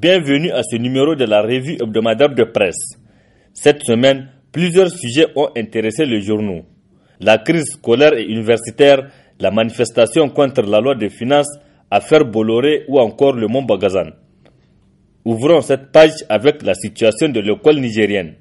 bienvenue à ce numéro de la revue hebdomadaire de presse. Cette semaine, plusieurs sujets ont intéressé les journaux. La crise scolaire et universitaire, la manifestation contre la loi de finances, affaire Bolloré ou encore le Mont Bagazan. Ouvrons cette page avec la situation de l'école nigérienne.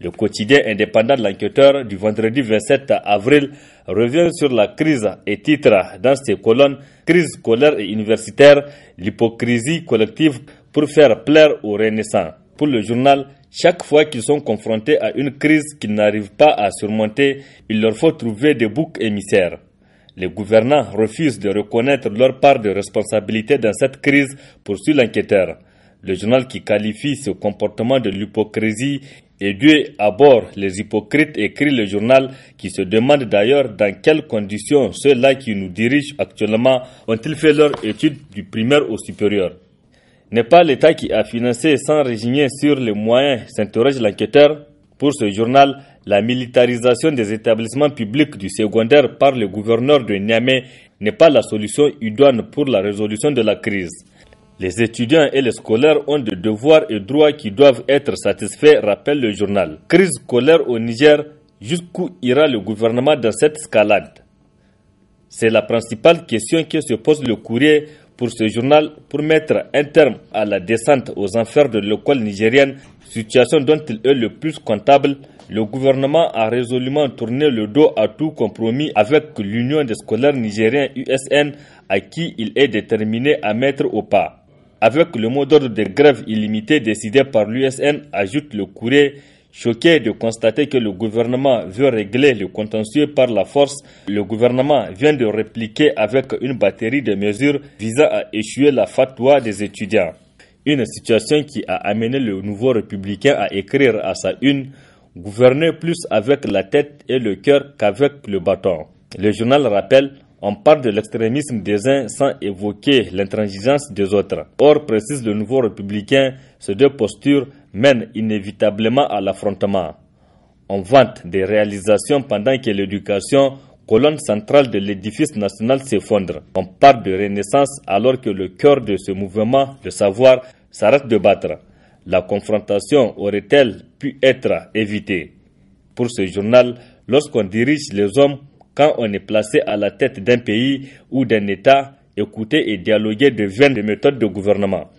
Le quotidien indépendant de l'enquêteur du vendredi 27 avril revient sur la crise et titre dans ses colonnes « Crise scolaire et universitaire, l'hypocrisie collective pour faire plaire aux renaissants ». Pour le journal, chaque fois qu'ils sont confrontés à une crise qu'ils n'arrivent pas à surmonter, il leur faut trouver des boucs émissaires. Les gouvernants refusent de reconnaître leur part de responsabilité dans cette crise, poursuit l'enquêteur. Le journal qui qualifie ce comportement de l'hypocrisie est dû à bord les hypocrites, écrit le journal, qui se demande d'ailleurs dans quelles conditions ceux-là qui nous dirigent actuellement ont-ils fait leur étude du primaire au supérieur. N'est pas l'État qui a financé sans résigner sur les moyens, s'interroge l'enquêteur. Pour ce journal, la militarisation des établissements publics du secondaire par le gouverneur de Niamey n'est pas la solution idoine pour la résolution de la crise. Les étudiants et les scolaires ont des devoirs et droits qui doivent être satisfaits, rappelle le journal. Crise scolaire au Niger, jusqu'où ira le gouvernement dans cette escalade? C'est la principale question que se pose le courrier pour ce journal pour mettre un terme à la descente aux enfers de l'école nigérienne, situation dont il est le plus comptable. Le gouvernement a résolument tourné le dos à tout compromis avec l'Union des scolaires nigériens USN, à qui il est déterminé à mettre au pas. Avec le mot d'ordre de grève illimitée décidé par l'USN, ajoute le courrier, choqué de constater que le gouvernement veut régler le contentieux par la force, le gouvernement vient de répliquer avec une batterie de mesures visant à échouer la fatwa des étudiants. Une situation qui a amené le nouveau républicain à écrire à sa une « Gouverner plus avec la tête et le cœur qu'avec le bâton ». Le journal rappelle « On parle de l'extrémisme des uns sans évoquer l'intransigeance des autres ». Or, précise le nouveau républicain, ces deux postures mènent inévitablement à l'affrontement. On vante des réalisations pendant que l'éducation, colonne centrale de l'édifice national, s'effondre. On parle de renaissance alors que le cœur de ce mouvement, le savoir, s'arrête de battre. La confrontation aurait-elle pu être évitée? Pour ce journal, lorsqu'on dirige les hommes, quand on est placé à la tête d'un pays ou d'un État, écouter et dialoguer deviennent des méthodes de gouvernement.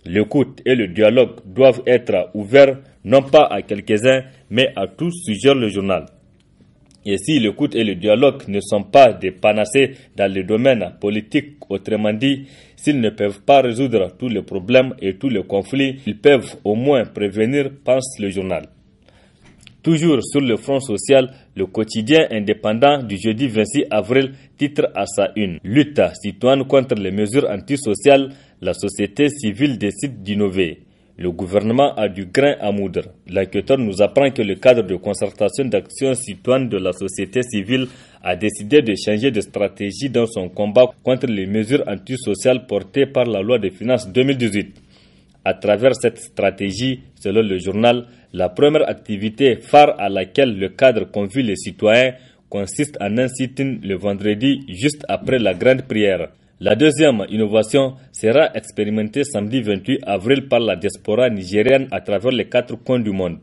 L'écoute et le dialogue doivent être ouverts non pas à quelques-uns, mais à tous, suggère le journal. Et si l'écoute et le dialogue ne sont pas des panacées dans le domaine politique, autrement dit, s'ils ne peuvent pas résoudre tous les problèmes et tous les conflits, ils peuvent au moins prévenir, pense le journal. Toujours sur le front social, le quotidien indépendant du jeudi 26 avril titre à sa une « Lutte citoyenne contre les mesures antisociales, la société civile décide d'innover ». Le gouvernement a du grain à moudre. L'enquêteur nous apprend que le cadre de concertation d'action citoyenne de la société civile a décidé de changer de stratégie dans son combat contre les mesures antisociales portées par la loi de finances 2018. À travers cette stratégie, selon le journal, la première activité phare à laquelle le cadre convie les citoyens consiste en un sit-in le vendredi juste après la grande prière. La deuxième innovation sera expérimentée samedi 28 avril par la diaspora nigérienne à travers les 4 coins du monde.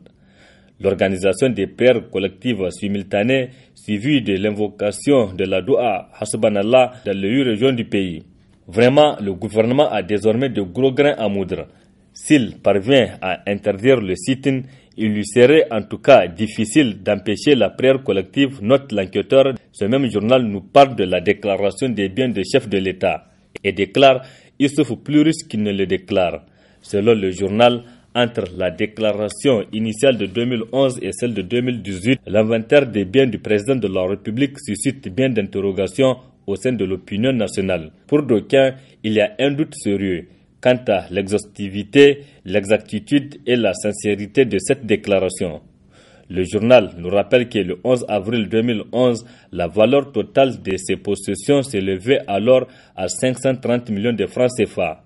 L'organisation des prières collectives simultanées suivie de l'invocation de la Doua Hasbanallah dans les 8 régions du pays. Vraiment, le gouvernement a désormais de gros grains à moudre. S'il parvient à interdire le sit-in, il lui serait en tout cas difficile d'empêcher la prière collective, note l'enquêteur. Ce même journal nous parle de la déclaration des biens des chefs de l'État et déclare « il souffre plus riche qu'il ne le déclare ». Selon le journal, entre la déclaration initiale de 2011 et celle de 2018, l'inventaire des biens du président de la République suscite bien d'interrogations au sein de l'opinion nationale. Pour d'aucuns, il y a un doute sérieux quant à l'exhaustivité, l'exactitude et la sincérité de cette déclaration. Le journal nous rappelle que le 11 avril 2011, la valeur totale de ces possessions s'élevait alors à 530 millions de francs CFA.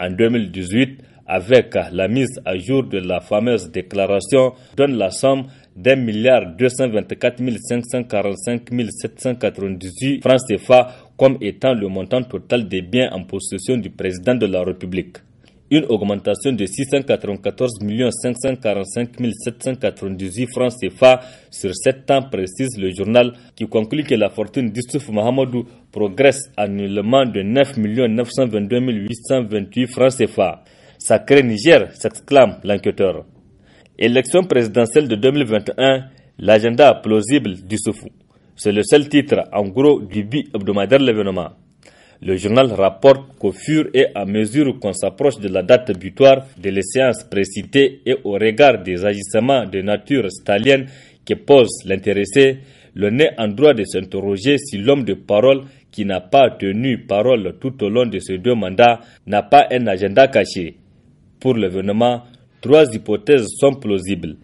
En 2018, avec la mise à jour de la fameuse déclaration, donne la somme d'1 224 545 798 francs CFA comme étant le montant total des biens en possession du président de la République. une augmentation de 694 545 798 francs CFA sur 7 ans, précise le journal, qui conclut que la fortune d'Issoufou Mahamadou progresse annuellement de 9 922 828 francs CFA. Sacré Niger, s'exclame l'enquêteur. Élection présidentielle de 2021, l'agenda plausible d'Issoufou. C'est le seul titre, en gros, du bi-hebdomadaire L'événement. Le journal rapporte qu'au fur et à mesure qu'on s'approche de la date butoir de l'échéance précitée et au regard des agissements de nature stalinienne que pose l'intéressé, l'on est en droit de s'interroger si l'homme de parole qui n'a pas tenu parole tout au long de ces 2 mandats n'a pas un agenda caché. Pour l'événement, 3 hypothèses sont plausibles.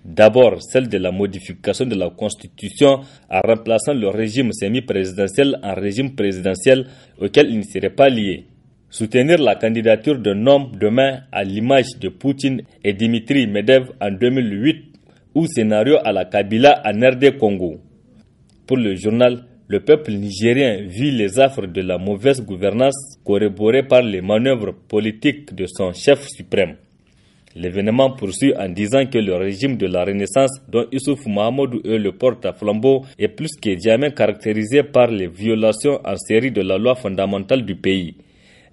D'abord, celle de la modification de la Constitution en remplaçant le régime semi-présidentiel en régime présidentiel auquel il ne serait pas lié. Soutenir la candidature d'un homme demain à l'image de Poutine et Dimitri Medvedev en 2008 ou scénario à la Kabila en RD Congo. Pour le journal, le peuple nigérien vit les affres de la mauvaise gouvernance corroborées par les manœuvres politiques de son chef suprême. L'événement poursuit en disant que le régime de la Renaissance, dont Issoufou Mahamadou est le porte-flambeau, est plus que jamais caractérisé par les violations en série de la loi fondamentale du pays,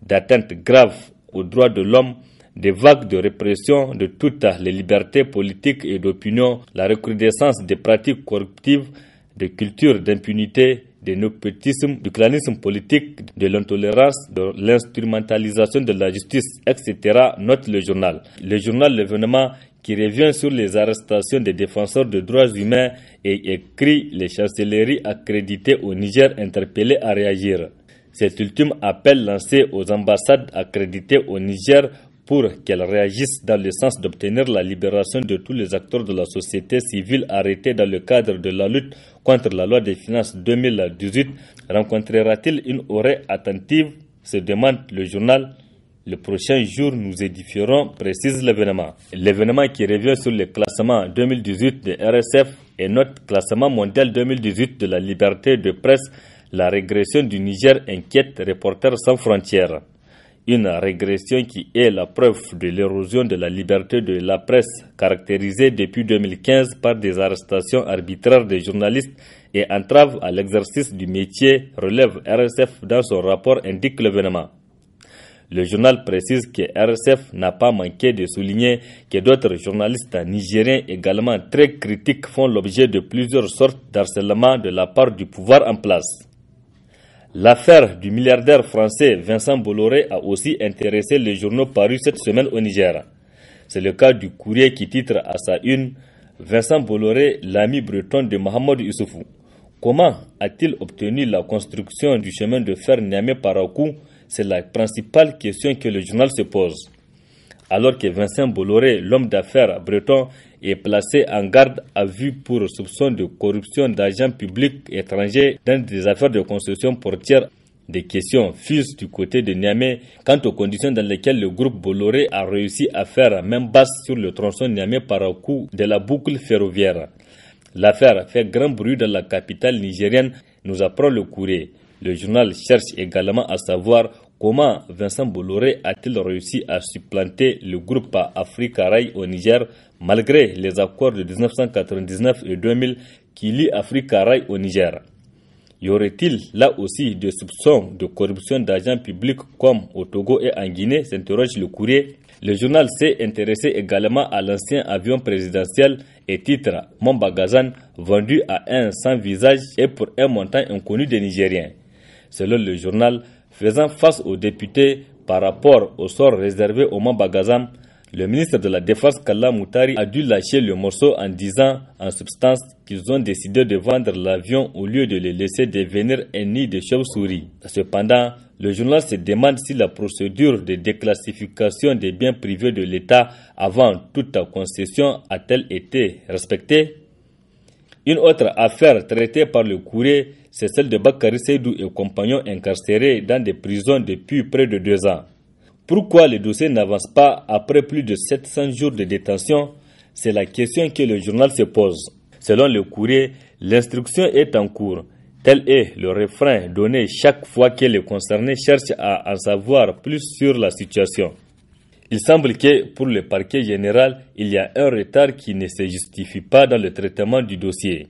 d'atteintes graves aux droits de l'homme, des vagues de répression de toutes les libertés politiques et d'opinion, la recrudescence des pratiques corruptives, des cultures d'impunité, du népotisme, du clanisme politique, de l'intolérance, de l'instrumentalisation de la justice, etc., note le journal. Le journal L'événement, qui revient sur les arrestations des défenseurs des droits humains et écrit les chancelleries accréditées au Niger interpellées à réagir. Cet ultime appel lancé aux ambassades accréditées au Niger pour qu'elles réagissent dans le sens d'obtenir la libération de tous les acteurs de la société civile arrêtés dans le cadre de la lutte contre la loi des finances 2018, rencontrera-t-il une oreille attentive, se demande le journal. Le prochain jour, nous édifierons, précise l'événement. L'événement qui revient sur le classement 2018 de RSF et notre classement mondial 2018 de la liberté de presse, la régression du Niger inquiète Reporters sans frontières. Une régression qui est la preuve de l'érosion de la liberté de la presse, caractérisée depuis 2015 par des arrestations arbitraires des journalistes et entraves à l'exercice du métier, relève RSF dans son rapport, indique l'événement. Le journal précise que RSF n'a pas manqué de souligner que d'autres journalistes nigériens également très critiques font l'objet de plusieurs sortes d'harcèlement de la part du pouvoir en place. L'affaire du milliardaire français Vincent Bolloré a aussi intéressé les journaux parus cette semaine au Niger. C'est le cas du Courrier qui titre à sa une « Vincent Bolloré, l'ami breton de Mahamadou Issoufou. Comment a-t-il obtenu la construction du chemin de fer Niamey-Parakou ?» C'est la principale question que le journal se pose. Alors que Vincent Bolloré, l'homme d'affaires breton, est placé en garde à vue pour soupçon de corruption d'agents publics étrangers dans des affaires de construction portière, des questions fusent du côté de Niamey quant aux conditions dans lesquelles le groupe Bolloré a réussi à faire main basse sur le tronçon Niamey-Parakou de la boucle ferroviaire. L'affaire fait grand bruit dans la capitale nigérienne, nous apprend le Courrier. Le journal cherche également à savoir comment Vincent Bolloré a-t-il réussi à supplanter le groupe Africa Rail au Niger malgré les accords de 1999 et 2000 qui lient Africa Rail au Niger. Y aurait-il là aussi des soupçons de corruption d'agents publics comme au Togo et en Guinée, s'interroge le Courrier. Le journal s'est intéressé également à l'ancien avion présidentiel et titre Mon Bagazan, vendu à un sans visage et pour un montant inconnu des Nigériens. Selon le journal, faisant face aux députés par rapport au sort réservé au Mont Bagazam, le ministre de la Défense Kalla Moutari a dû lâcher le morceau en disant en substance qu'ils ont décidé de vendre l'avion au lieu de le laisser devenir un nid de chauve-souris. Cependant, le journal se demande si la procédure de déclassification des biens privés de l'État avant toute concession a-t-elle été respectée. Une autre affaire traitée par le Courrier, c'est celle de Bakary Seydou et compagnons incarcérés dans des prisons depuis près de 2 ans. Pourquoi le dossier n'avance pas après plus de 700 jours de détention? C'est la question que le journal se pose. Selon le Courrier, l'instruction est en cours. Tel est le refrain donné chaque fois que les concernés cherchent à en savoir plus sur la situation. Il semble que pour le parquet général, il y a un retard qui ne se justifie pas dans le traitement du dossier.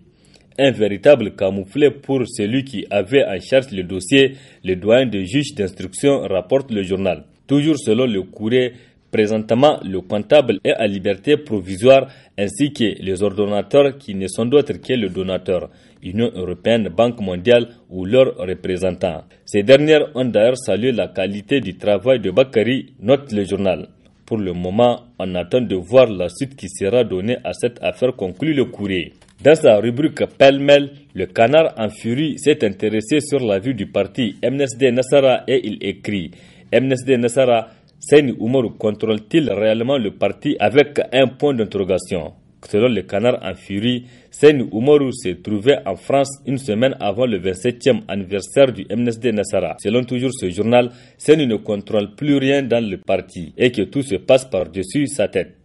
Un véritable camouflet pour celui qui avait en charge le dossier, le doyen de juge d'instruction, rapporte le journal. Toujours selon le Courrier, présentement, le comptable est à liberté provisoire ainsi que les ordonnateurs qui ne sont d'autres que le donateur, Union européenne, Banque mondiale ou leurs représentants. Ces dernières ont d'ailleurs salué la qualité du travail de Bakary, note le journal. Pour le moment, on attend de voir la suite qui sera donnée à cette affaire, conclut le Courrier. Dans sa rubrique pêle-mêle, le Canard en furie s'est intéressé sur la vue du parti MNSD Nassara et il écrit « MNSD Nassara, Seyni Oumarou contrôle-t-il réellement le parti ?» avec un point d'interrogation. Selon le Canard en furie, Seyni Oumarou s'est trouvé en France une semaine avant le 27e anniversaire du MNSD Nassara. Selon toujours ce journal, Seyni ne contrôle plus rien dans le parti et que tout se passe par-dessus sa tête.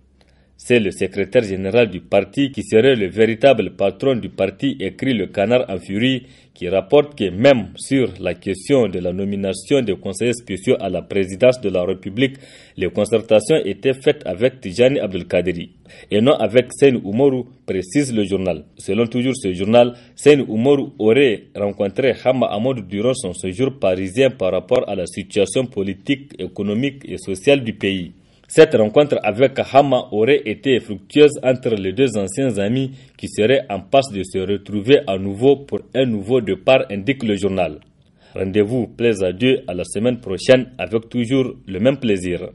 C'est le secrétaire général du parti qui serait le véritable patron du parti, écrit le Canard en furie, qui rapporte que même sur la question de la nomination des conseillers spéciaux à la présidence de la République, les concertations étaient faites avec Tijani Abdelkaderi et non avec Seyni Oumarou, précise le journal. Selon toujours ce journal, Seyni Oumarou aurait rencontré Hama Amadou durant son séjour parisien par rapport à la situation politique, économique et sociale du pays. Cette rencontre avec Hama aurait été fructueuse entre les deux anciens amis qui seraient en passe de se retrouver à nouveau pour un nouveau départ, indique le journal. Rendez-vous, plaise à Dieu, à la semaine prochaine avec toujours le même plaisir.